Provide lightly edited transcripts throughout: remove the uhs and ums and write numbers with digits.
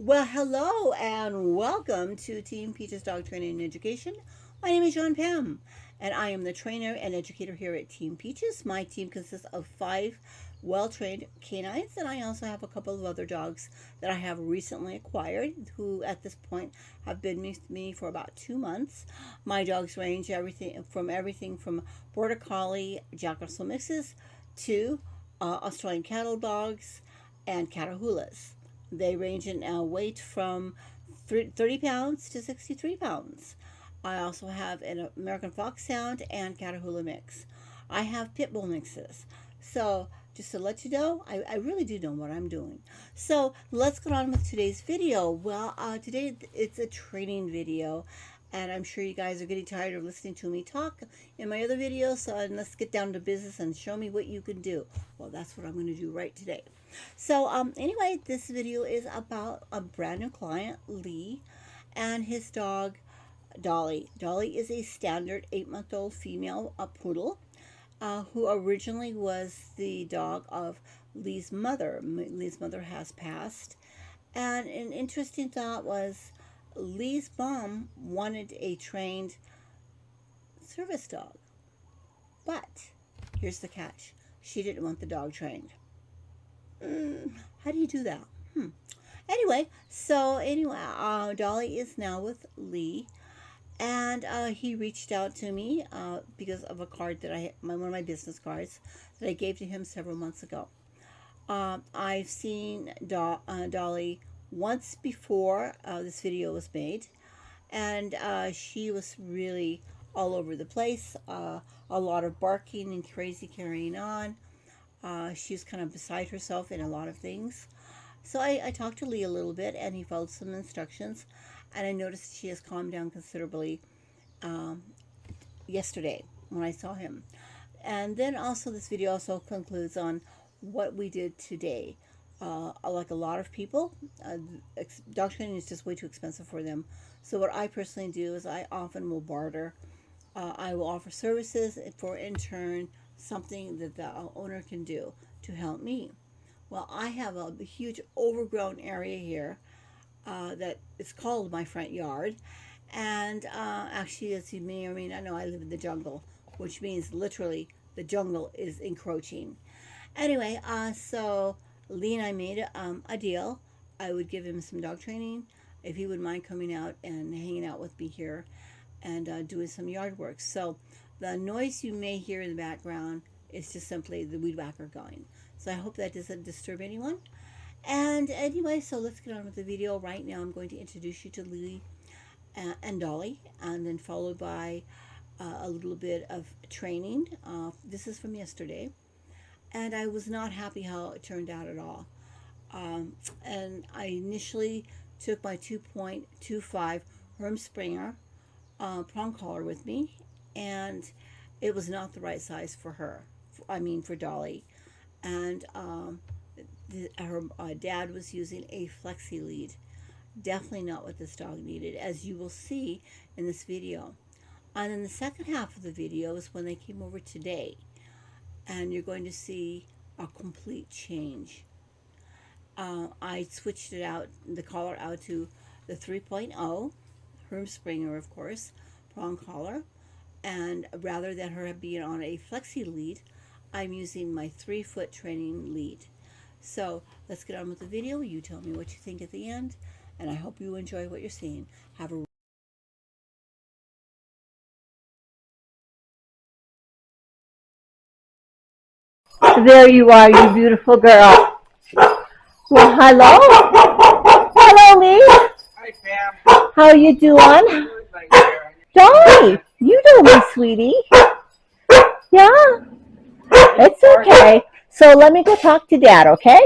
Well, hello and welcome to Team Peach's Dog Training and Education. My name is John Pam, and I am the trainer and educator here at Team Peaches. My team consists of five well trained canines, and I also have a couple of other dogs that I have recently acquired who, at this point, have been with me for about 2 months. My dogs range everything from Border Collie, Jack Russell mixes to Australian cattle dogs and Catahoula's. They range in weight from 30 pounds to 63 pounds. I also have an American Foxhound and Catahoula mix. I have pit bull mixes. So, just to let you know, I really do know what I'm doing. So, let's get on with today's video. Well, today it's a training video, and I'm sure you guys are getting tired of listening to me talk in my other videos. So, let's get down to business and show me what you can do. Well, that's what I'm going to do right today. So, anyway, this video is about a brand new client, Lee, and his dog, Dolly. Dolly is a standard 8-month-old female poodle who originally was the dog of Lee's mother. Lee's mother has passed. And an interesting thought was Lee's mom wanted a trained service dog. But here's the catch, she didn't want the dog trained. How do you do that? Anyway, Dolly is now with Lee, and he reached out to me because of a card that one of my business cards that I gave to him several months ago. I've seen Dolly once before this video was made, and she was really all over the place. A lot of barking and crazy carrying on. She was kind of beside herself in a lot of things. So I talked to Lee a little bit, and he followed some instructions, and I noticed she has calmed down considerably um, yesterday when I saw him. And then also this video also concludes on what we did today. Like a lot of people, dog training is just way too expensive for them. So what I personally do is I often will barter. I will offer services for in turn something that the owner can do to help me. Well, I have a huge overgrown area here that is called my front yard. And actually, as you may or may not know, I live in the jungle, which means literally the jungle is encroaching. Anyway, so Lee and I made a deal. I would give him some dog training if he would mind coming out and hanging out with me here and doing some yard work. So the noise you may hear in the background is just simply the weed whacker going. So I hope that doesn't disturb anyone. And anyway, so let's get on with the video. Right now, I'm going to introduce you to Lee and Dolly, and then followed by a little bit of training. This is from yesterday, and I was not happy how it turned out at all. And I initially took my 2.25 Springer prong collar with me, and it was not the right size for her. For Dolly. And her dad was using a flexi lead. Definitely not what this dog needed, as you will see in this video. And then the second half of the video is when they came over today, and you're going to see a complete change. I switched the collar out to the 3.0, Springer, of course, prong collar, and rather than her being on a flexi lead, I'm using my 3-foot training lead. So let's get on with the video. You tell me what you think at the end, and I hope you enjoy what you're seeing. Have a There you are, you beautiful girl. Well, hello. Hello, Lee. Hi, Pam. How you doing? Good, thank you. Dolly, you know me, sweetie. Yeah, it's okay. So let me go talk to Dad, okay?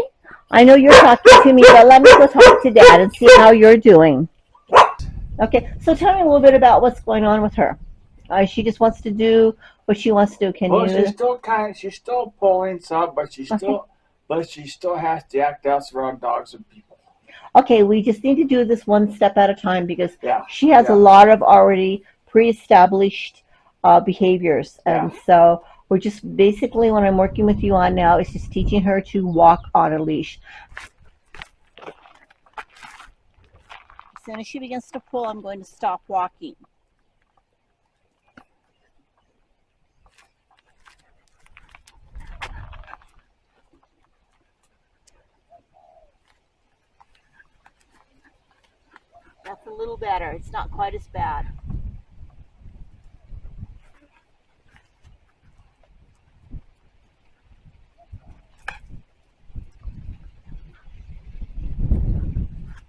I know you're talking to me, but let me go talk to Dad and see how you're doing. Okay, so tell me a little bit about what's going on with her. She just wants to do what she wants to do. Can Well, you? she's still pulling some, but Okay. she still has to act out around dogs and people. Okay, we just need to do this one step at a time because Yeah, she has a yeah, lot of already pre-established behaviors, and yeah. so we're just basically what I'm working with you on now is just teaching her to walk on a leash. soon as she begins to pull, I'm going to stop walking. That's a little better. It's not quite as bad.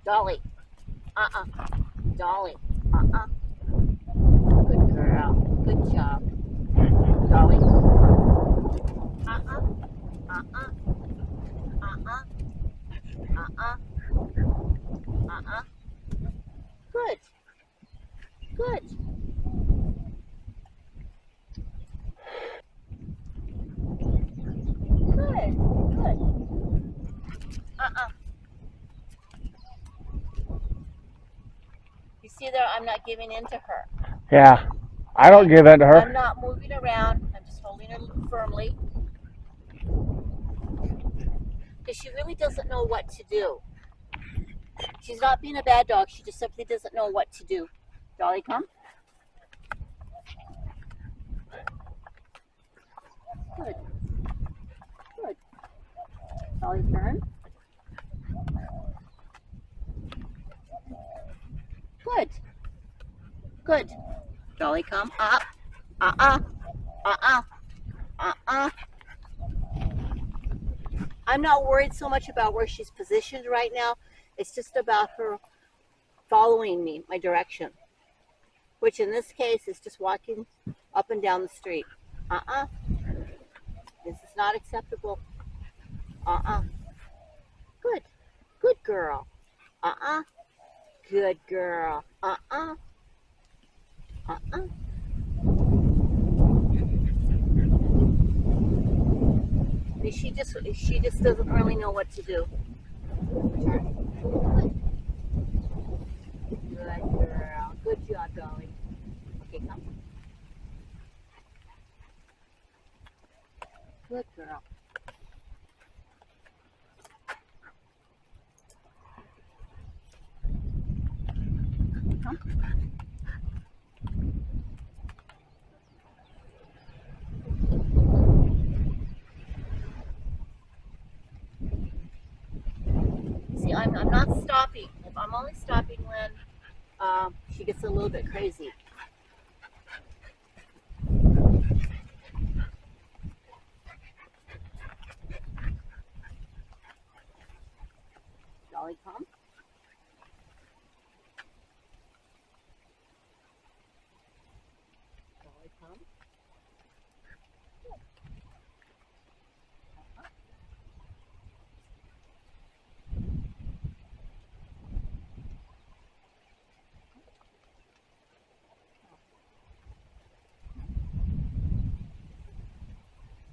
Dolly. Dolly. Good girl. Good job. Dolly. Good. Good. Good. Good. You see there, I'm not giving in to her. Yeah. I don't give in to her. I'm not moving around. I'm just holding her firmly. Because she really doesn't know what to do. She's not being a bad dog. She just simply doesn't know what to do. Dolly, come. Good. Good. Dolly, turn. Good. Good. Dolly, come up. I'm not worried so much about where she's positioned right now. It's just about her following me, my direction. Which in this case is just walking up and down the street. This is not acceptable. Good. Good girl. Good girl. She just doesn't really know what to do. Good. Good girl. Good job, Dolly. Okay, come. Good girl. Come. See, I'm not stopping. I'm only stopping when she gets a little bit crazy. Dolly, come. Dolly, come.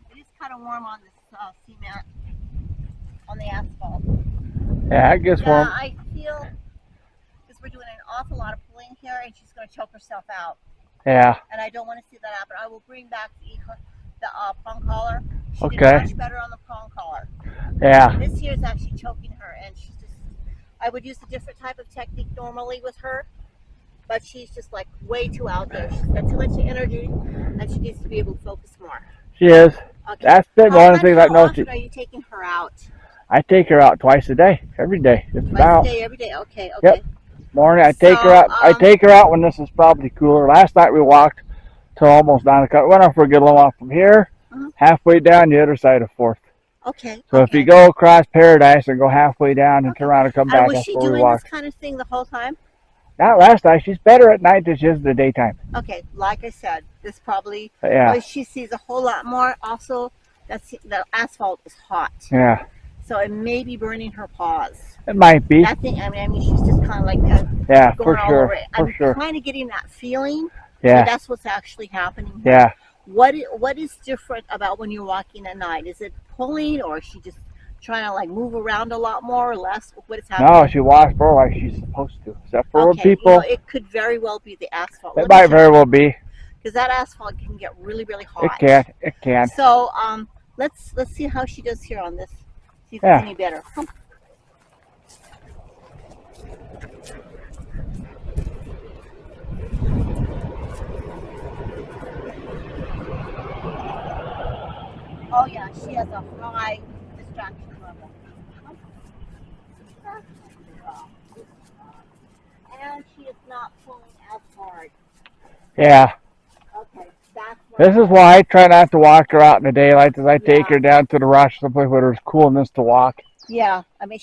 It is kind of warm on this cement, on the asphalt. Yeah, it gets warm. I feel, because we're doing an awful lot of pulling here, and she's going to choke herself out. Yeah. And I don't want to see that happen. I will bring back the prong collar. She Okay. did much better on the prong collar. Yeah. This here is actually choking her, and she's just, I would use a different type of technique normally with her, but she's just like way too out there. She's got too much energy, and she needs to be able to focus more. She is. Okay. That's the one thing I know. How often are you taking her out? I take her out twice a day, every day. Just Twice about. a day, every day. Okay. Yep. Morning, I take her out. I take her out when this is probably cooler. Last night we walked till almost 9 o'clock. Went on for a good long walk from here, halfway down the other side of 4th. Okay. So if you go across Paradise and go halfway down and turn around and come back, was she doing this kind of thing the whole time? Not last night. She's better at night than she is in the daytime. Okay, like I said, this probably, Yeah. She sees a whole lot more. Also, the asphalt is hot. Yeah. So it may be burning her paws. It might be. That thing, I mean, she's just kind of like yeah, going for all sure. over it. For I'm sure. kind of getting that feeling. Yeah. That's what's actually happening here. Yeah. What is different about when you're walking at night? Is it pulling, or is she just trying to like move around a lot more or less? What is happening? No, she walks more like she's supposed to. Except for people. You know, it could very well be the asphalt. It might very well be. Because that asphalt can get really, really hot. It can. So let's see how she does here on this. See if it's any better. has a high distraction level. And she is not pulling as hard. Yeah. Okay, that's This is why I try not to walk her out in the daylight. As I take her down to the rush, someplace where there's coolness to walk. Yeah, I mean,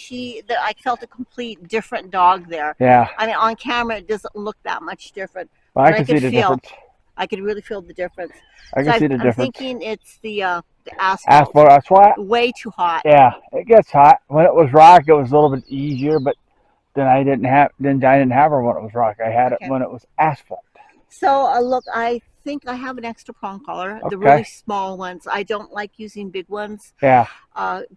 I felt a complete different dog there. Yeah. I mean, on camera, it doesn't look that much different, But but I I can see could the feel, difference. I could really feel the difference. I So can see the I'm difference. thinking it's the asphalt, Asphalt, that's why. way too hot. Yeah, it gets hot. When it was rock, it was a little bit easier, but then I didn't have her when it was rock. I had it Okay. when it was asphalt. So look, I think I have an extra prong collar, the really Okay. small ones. I don't like using big ones Yeah.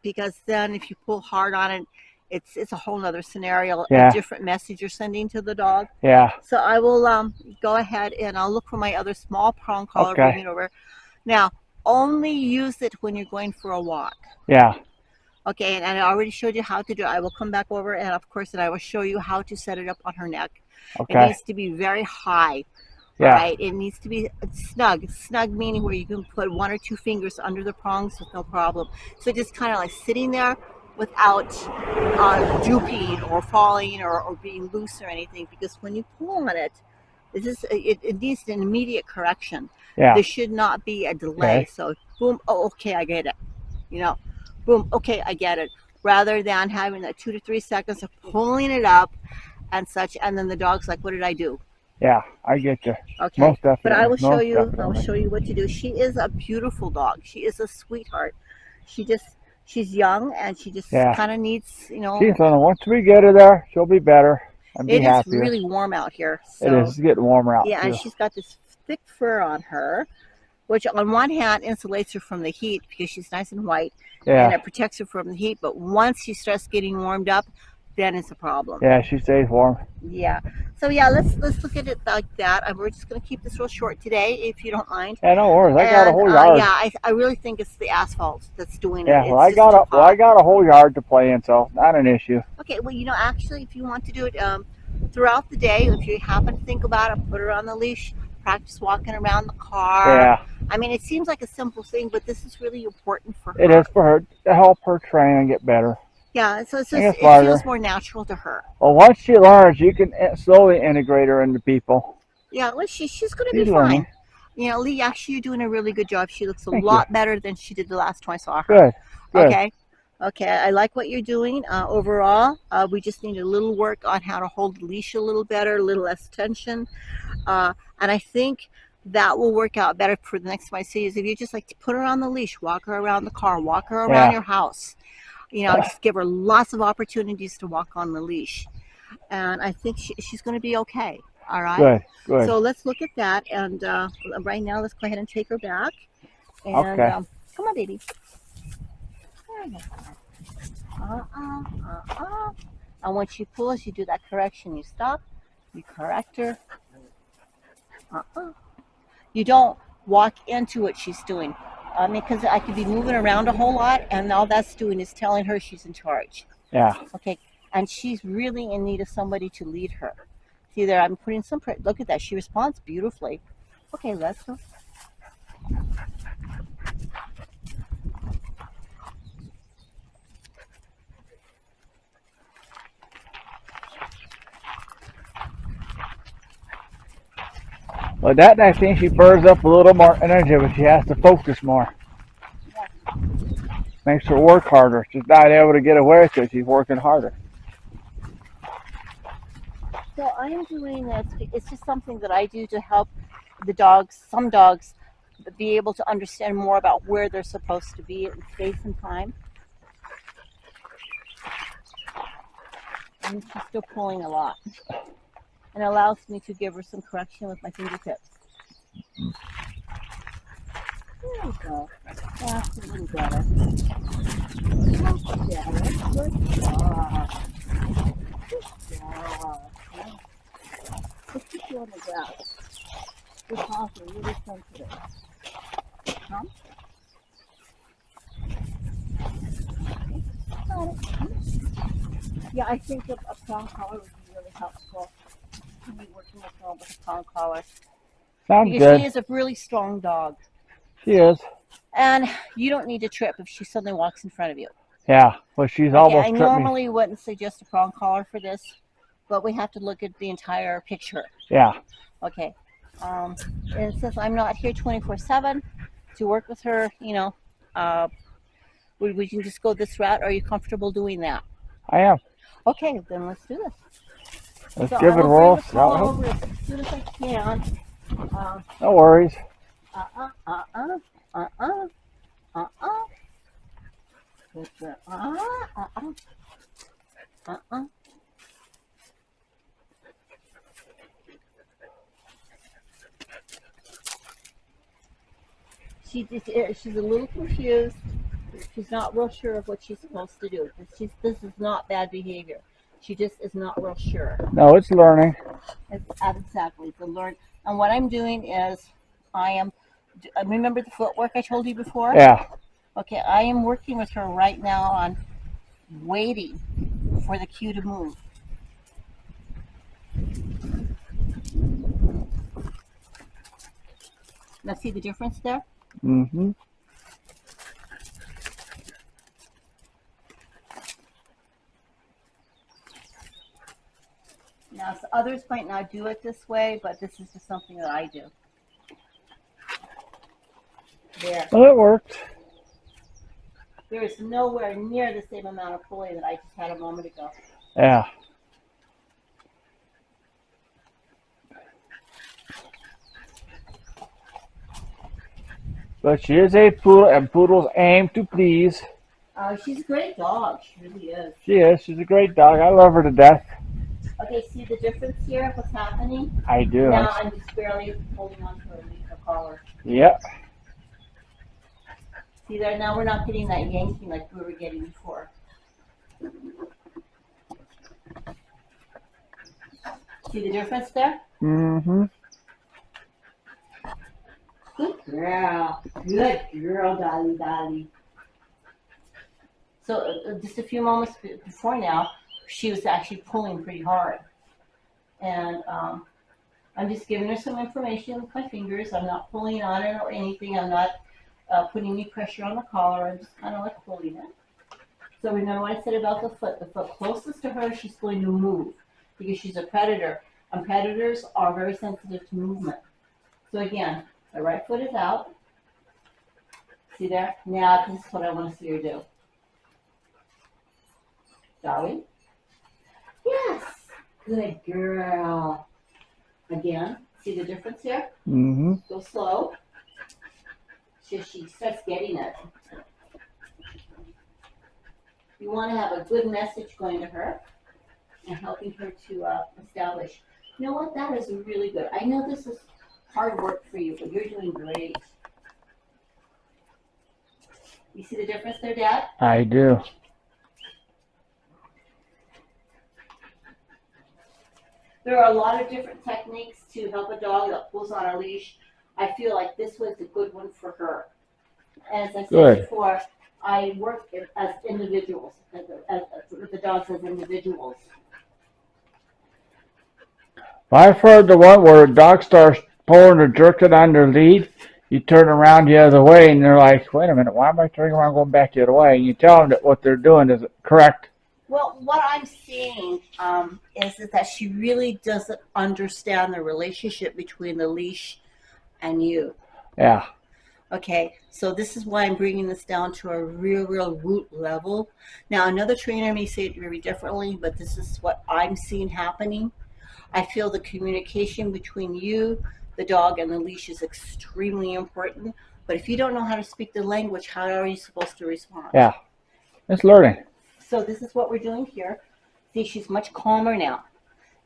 because then if you pull hard on it, it's a whole nother scenario, a Yeah. different message you're sending to the dog. Yeah. So I will go ahead and I'll look for my other small prong collar, bring Okay. it over. Now, only use it when you're going for a walk. Yeah. Okay, and I already showed you how to do it. I will come back over and of course, and I will show you how to set it up on her neck. It Okay. needs to be very high. All Yeah. right, it needs to be snug. Snug meaning where you can put one or two fingers under the prongs with no problem. So just kind of like sitting there without drooping or falling or being loose or anything. Because when you pull on it, it needs an immediate correction. Yeah. There should not be a delay. Okay. So boom, oh okay, I get it. You know, boom, okay, I get it. Rather than having that 2 to 3 seconds of pulling it up and such, and then the dog's like, "What did I do?" Yeah, I get you. Okay, Most but I definitely. will show Most you. I will definitely. show you what to do. She is a beautiful dog. She is a sweetheart. She's young and she just Yeah. kind of needs, She's on. Once we get her there, she'll be better and be It is happier. really warm out here. It is. So It's getting warmer out yeah, and too. she's got this thick fur on her, which on one hand insulates her from the heat because she's nice and white, and Yeah. it protects her from the heat. But once she starts getting warmed up, then it's a problem. Yeah, she stays warm. Yeah. So yeah, let's look at it like that. And we're just gonna keep this real short today, if you don't mind. Yeah, no worries. I got a And whole yard. yeah, I really think it's the asphalt that's doing it. Yeah, It's well, I just too hot. got a whole yard to play in, so not an issue. Okay, well, actually, if you want to do it throughout the day, if you happen to think about it, put her on the leash, practice walking around the car. Yeah. I mean, it seems like a simple thing, but this is really important for her. It is for her to help her train and get better. Yeah, so It feels more natural to her. Well, once she learns, you can slowly integrate her into people. Yeah, well, she's going to She's be learning. fine. Lee, actually, you're doing a really good job. She looks a Thank lot you. better than she did the last time I saw her. Good. Okay. Okay, I like what you're doing. Overall, we just need a little work on how to hold the leash a little better, a little less tension. And I think that will work out better for the next time I see is if you just like to put her on the leash, walk her around the car, walk her around your house. Just give her lots of opportunities to walk on the leash. And I think she's going to be okay. All right. Good. So let's look at that. And right now, let's go ahead and take her back. And Okay. come on, baby. There you go. And when she pulls, you do that correction. You stop. You correct her. You don't walk into what she's doing. I mean, because I could be moving around a whole lot, and all that's doing is telling her she's in charge. Yeah. Okay. And she's really in need of somebody to lead her. See there, I'm putting some pressure. Look at that. She responds beautifully. Okay, let's go. Well, that I think she burns up a little more energy, but she has to focus more. Makes her work harder. She's not able to get away with it. She's working harder. So I'm doing this. It's just something that I do to help the dogs, some dogs, be able to understand more about where they're supposed to be in space and time. And she's still pulling a lot. And it allows me to give her some correction with my fingertips. There we go. That's a little better. Good job. Good job. Let's put you on the ground. Your paws are really sensitive. Come. Yeah, I think a prong collar would be really helpful. To be working with her with a prong collar. Sounds Because good. she is a really strong dog. She is. And you don't need to trip if she suddenly walks in front of you. Yeah, well, she's Okay, I almost tripped me. normally wouldn't suggest a prong collar for this, but we have to look at the entire picture. Yeah. Okay. And since I'm not here 24/7 to work with her, we can just go this route. Are you comfortable doing that? I am. Okay, then let's do this. Let's So give I it a will bring whirl. the collar over as soon as I can. Uh, No worries. uh, uh, uh, uh, uh, uh, uh, uh. She's a little confused. She's not real sure of what she's supposed to do. This is not bad behavior. She just is not real sure. No, it's learning. Exactly. The learn. And what I'm doing is, remember the footwork I told you before? Yeah. Okay, I am working with her right now on waiting for the cue to move. Now see the difference there? Mm-hmm. Now, so others might not do it this way, but this is just something that I do. There. Well, it worked. There is nowhere near the same amount of pulling that I just had a moment ago. Yeah. But she is a poodle, and poodles aim to please. She's a great dog. She really is. She is. She's a great dog. I love her to death. Okay, see the difference here of what's happening? I do. Now I'm just barely holding on to her collar. Yep. See there? Now we're not getting that yanking like we were getting before. See the difference there? Mm-hmm. Good girl. Good girl, Dolly, Dolly. So just a few moments before now, she was actually pulling pretty hard. And I'm just giving her some information with my fingers. I'm not pulling on it or anything. I'm not putting any pressure on the collar. I'm just kind of like pulling it. So remember what I said about the foot. The foot closest to her, she's going to move because she's a predator. And predators are very sensitive to movement. So again, the right foot is out. See there? Now this is what I want to see her do. Dolly? Yes! Good girl. Again, see the difference here? Mm-hmm. Go slow. She starts getting it. You want to have a good message going to her and helping her to establish. You know what? That is really good. I know this is hard work for you, but you're doing great. You see the difference there, Dad? I do. There are a lot of different techniques to help a dog that pulls on a leash. I feel like this was a good one for her. As I said before, I work as individuals, with the dogs as individuals. I've heard the one where a dog starts pulling or jerking on their lead. You turn around the other way, and they're like, wait a minute, why am I turning around going back the other way? And you tell them that what they're doing is correct. Well, what I'm seeing is that she really doesn't understand the relationship between the leash and you. Yeah. Okay, so this is why I'm bringing this down to a real root level. Now, another trainer may say it very differently, but this is what I'm seeing happening. I feel the communication between you, the dog, and the leash is extremely important. But if you don't know how to speak the language, how are you supposed to respond? Yeah. It's learning. So this is what we're doing here. See, she's much calmer now.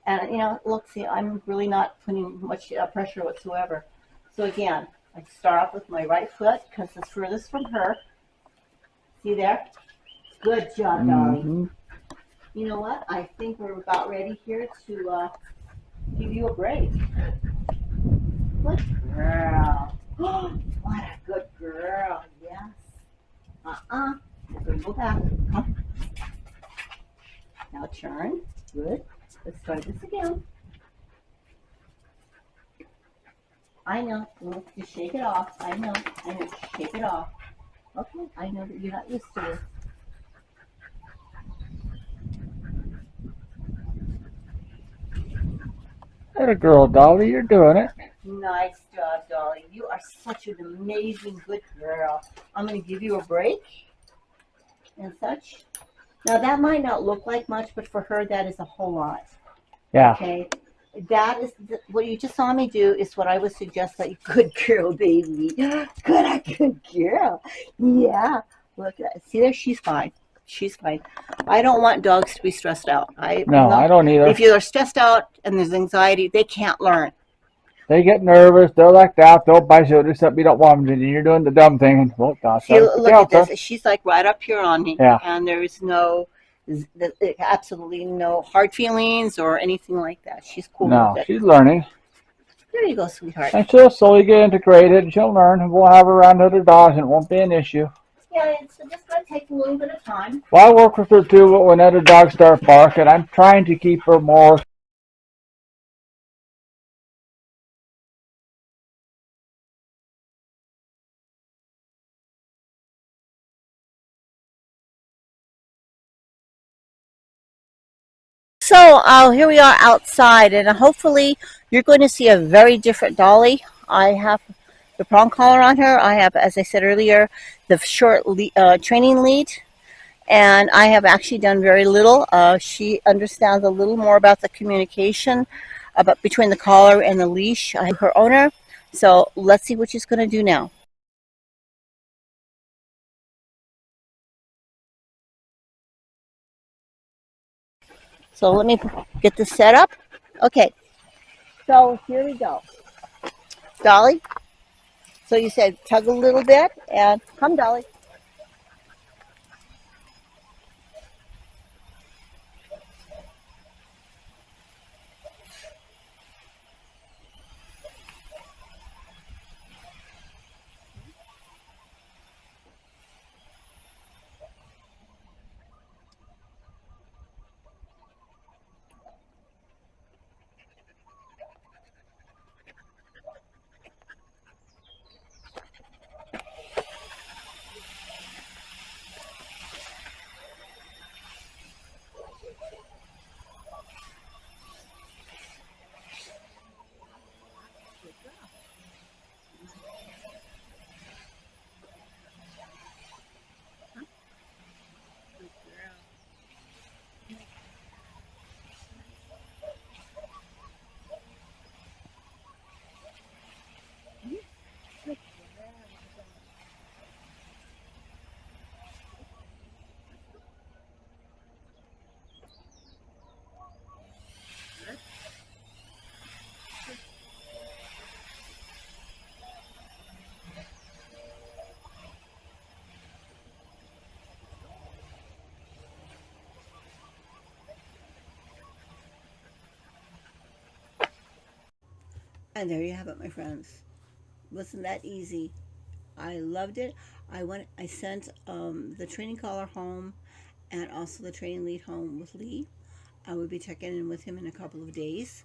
And, look, see, I'm really not putting much pressure whatsoever. So again, I start off with my right foot because it's furthest from her. See there? Good job, Dolly. Mm-hmm. You know what? I think we're about ready here to give you a break. Good girl. What a good girl. Yes. Go back. Come. Now turn. Good. Let's try this again. I know. Well, just shake it off. I know. I know. Shake it off. Okay. I know that you're not used to this. That a girl, Dolly. You're doing it. Nice job, Dolly. You are such an amazing good girl. I'm going to give you a break and such. Now, that might not look like much, but for her, that is a whole lot. Yeah. Okay? That is what you just saw me do is what I would suggest that you good girl, baby. Good girl. Yeah. Look at that. See there? She's fine. She's fine. I don't want dogs to be stressed out. I'm No, I not. don't If either. you're stressed out and there's anxiety, they can't learn. They get nervous. They'll like that. They'll bite you. Do something you don't want them to. You're doing the dumb thing. And, well, God's See, got to put you look at out there. this. She's like right up here on me, Yeah. and there's no, absolutely no hard feelings or anything like that. She's cool with No, it. she's learning. There you go, sweetheart. And she'll slowly get integrated. She'll learn. And we'll have her around other dogs, and it won't be an issue. Yeah, it's just going to take a little bit of time. Well, I work with her too, but when other dogs start barking, I'm trying to keep her more. So here we are outside, and hopefully you're going to see a very different Dolly. I have the prong collar on her. I have, as I said earlier, the short training lead, and I have actually done very little. She understands a little more about the communication about between the collar and the leash. Her owner. So let's see what she's going to do now. So let me get this set up. Okay, so here we go. Dolly, so you said tug a little bit and come, Dolly. And there you have it, my friends. Wasn't that easy? I loved it. I sent the training collar home and also the training lead home with Lee. I will be checking in with him in a couple of days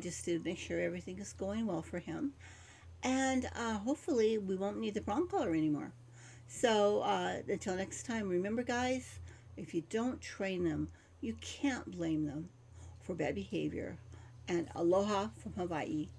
just to make sure everything is going well for him. And hopefully, we won't need the prong collar anymore. So until next time, remember, guys, if you don't train them, you can't blame them for bad behavior. And aloha from Hawaii.